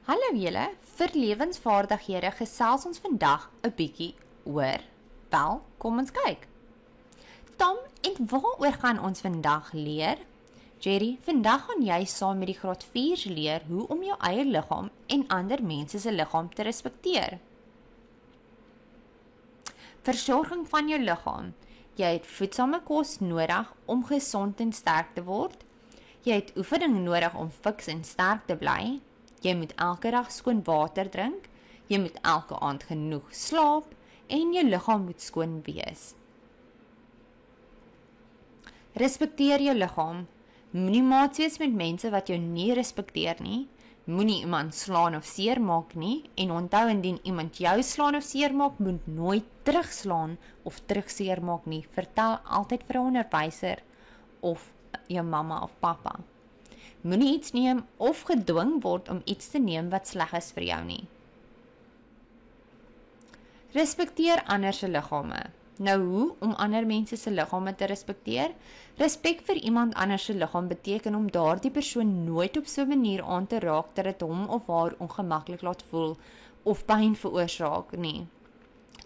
Hallo julle, vir lewensvaardighede gesels ons vandag 'n bietjie oor. Wel, kom ons kyk. Tom, en waaroor gaan ons vandag leer? Jerry, vandag gaan jy saam met die graad 4's leer hoe om jou eie liggaam en ander mense se liggaam te respekteer. Versorging van jou liggaam. Jy het voedsame kos nodig om gesond en sterk te word. Jy het oefening nodig om fiks en sterk te bly. Jy moet elke dag skoon water drink, jy moet elke aand genoeg slaap en jou liggaam moet skoon wees. Respekteer jou liggaam. Moenie maats wees met mense wat jou nie respekteer nie. Moenie iemand slaan of seermaak nie en onthou indien iemand jou slaan of seermaak, moet nooit terugslaan of terugseermaak nie. Vertel altyd vir 'n onderwyser of jou mamma of pappa. Moenie iets neem of gedwing word om iets te neem wat sleg is vir jou nie. Respekteer ander se liggame. Nou hoe om ander mense se liggame te respekteer? Respek vir iemand anders se liggaam beteken om daardie persoon nooit op so 'n manier aan te raak dat dit hom of haar ongemaklik laat voel of pyn veroorsaak nie.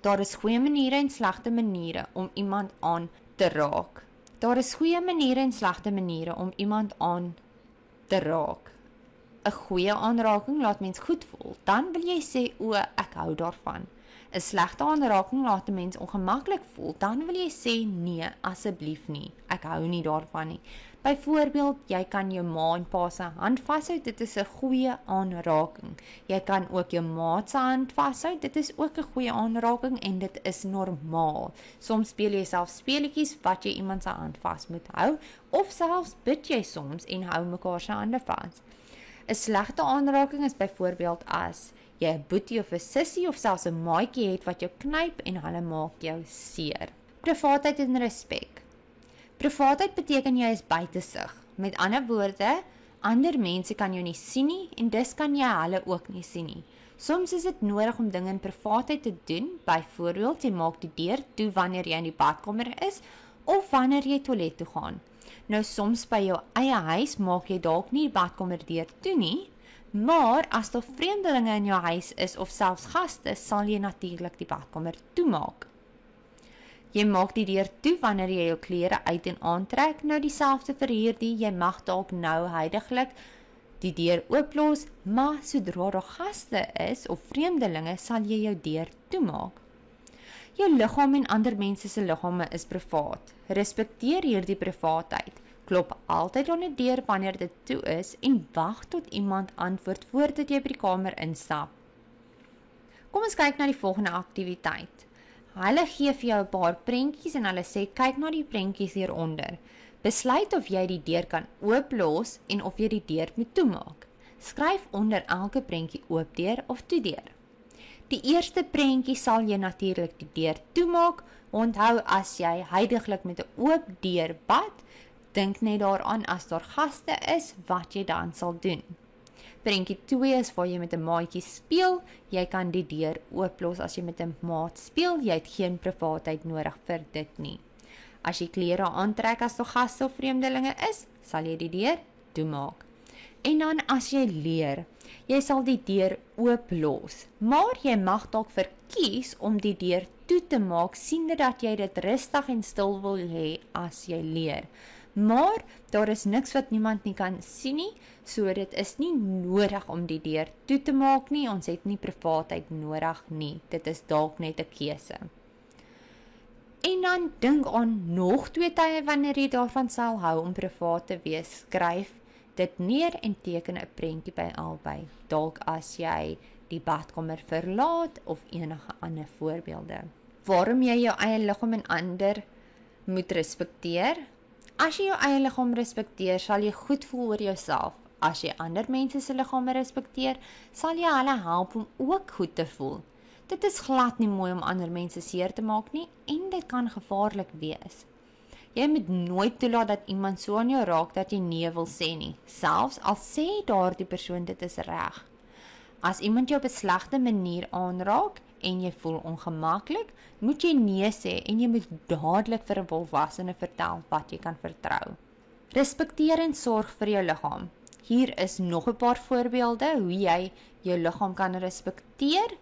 Daar is goeie maniere en slegte maniere om iemand aan te raak. Daar is goeie maniere en slegte maniere om iemand aan te raak. 'n Goeie aanraking laat mens goed voel. Dan wil jy sê, o, ek hou daarvan. 'n Slegte aanraking laat 'n mens ongemaklik voel. Dan wil jy sê, nee, asseblief nie. Ek hou nie daarvan nie. Byvoorbeeld, jy kan jou ma en pa se hand vashou. Dit is 'n goeie aanraking. Jy kan ook jou maat se hand vashou. Dit is ook 'n goeie aanraking en dit is normaal. Soms speel jy self speletjies wat jy iemand se hand vas moet hou, of selfs bid jy soms en hou mekaar se hande vas. 'n Slegte aanraking is byvoorbeeld as jy 'n boetie of 'n sussie of selfs 'n maatjie het wat jou knyp en hulle maak jou seer. Privaatheid en respek. Privaatheid beteken jy is buite sig. Met ander woorde, ander mense kan jou nie sien nie en dus kan jy hulle ook nie sien nie. Soms is dit nodig om dinge in privaatheid te doen. Byvoorbeeld, jy maak die deur toe wanneer jy in die badkamer is of wanneer jy toilet toe gaan. Nou soms by jou eie huis maak jy dalk nie die badkamer deur toe nie, maar as daar vreemdelinge in jou huis is of selfs gaste, sal jy natuurlik die badkamer toemaak. Jy maak die deur toe wanneer jy jou klere uit en aantrek. Nou dieselfde vir hierdie, jy mag dalk nou huidiglik die deur ooplos, maar sodra daar gaste is of vreemdelinge, sal jy jou deur toemaak. Jou liggaam en ander mense se liggame is privaat. Respekteer hierdie privaatheid. Klop altyd aan die deur wanneer dit toe is en wag tot iemand antwoord voordat jy by die kamer instap. Kom ons kyk na die volgende aktiwiteit. Hulle gee vir jou 'n paar prentjies en hulle sê kyk na die prentjies hieronder. Besluit of jy die deur kan ooplos en of jy die deur moet toemaak. Skryf onder elke prentjie oop deur of toe deur. Die eerste prentjie sal jy natuurlik die deur toemaak. Onthou, as jy huidiglik met 'n oop deur bad, dink net daaraan as daar gaste is, wat jy dan sal doen. Prentjie 2 is waar jy met 'n maatjie speel. Jy kan die deur ooplos as jy met 'n maat speel. Jy het geen privaatheid nodig vir dit nie. As jy klere aantrek as daar gaste of vreemdelinge is, sal jy die deur toemaak. En dan as jy leer, jy sal die deur ooplos. Maar jy mag dalk verkies om die deur toe te maak, siende dat jy dit rustig en stil wil hê as jy leer. Maar daar is niks wat niemand nie kan sien nie, so dit is nie nodig om die deur toe te maak nie. Ons het nie privaatheid nodig nie. Dit is dalk net 'n keuse. En dan dink aan nog 2 tye wanneer jy daarvan sal hou om privaat te wees. Skryf dit neer en teken 'n prentjie by albei. Dalk as jy die badkamer verlaat of enige ander voorbeelde. Waarom jy jou eie liggaam en ander moet respekteer? As jy jou eie liggaam respekteer, sal jy goed voel oor jouself. As jy ander mense se liggame respekteer, sal jy hulle help om ook goed te voel. Dit is glad nie mooi om ander mense seer te maak nie en dit kan gevaarlik wees. Jy moet nooit toelaat dat iemand so aan jou raak dat jy nee wil sê nie, selfs al sê daardie persoon dit is reg. As iemand jou op 'n slegte manier aanraak en jy voel ongemaklik, moet jy nee sê en jy moet dadelik vir 'n volwassene vertel wat jy kan vertrou. Respekteer en sorg vir jou liggaam. Hier is nog 'n paar voorbeelde hoe jy jou liggaam kan respekteer.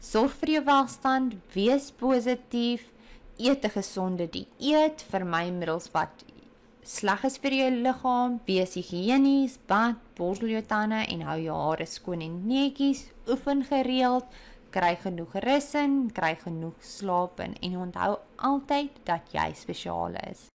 Sorg vir jou welstand, wees positief, eet 'n gesonde dieet, vermy middels wat sleg is vir jou liggaam, wees higiënies, bad, borsel jou tande en hou jou hare skoon en netjies, oefen gereeld, kry genoeg rus in, kry genoeg slaap in en onthou altyd dat jy spesiaal is.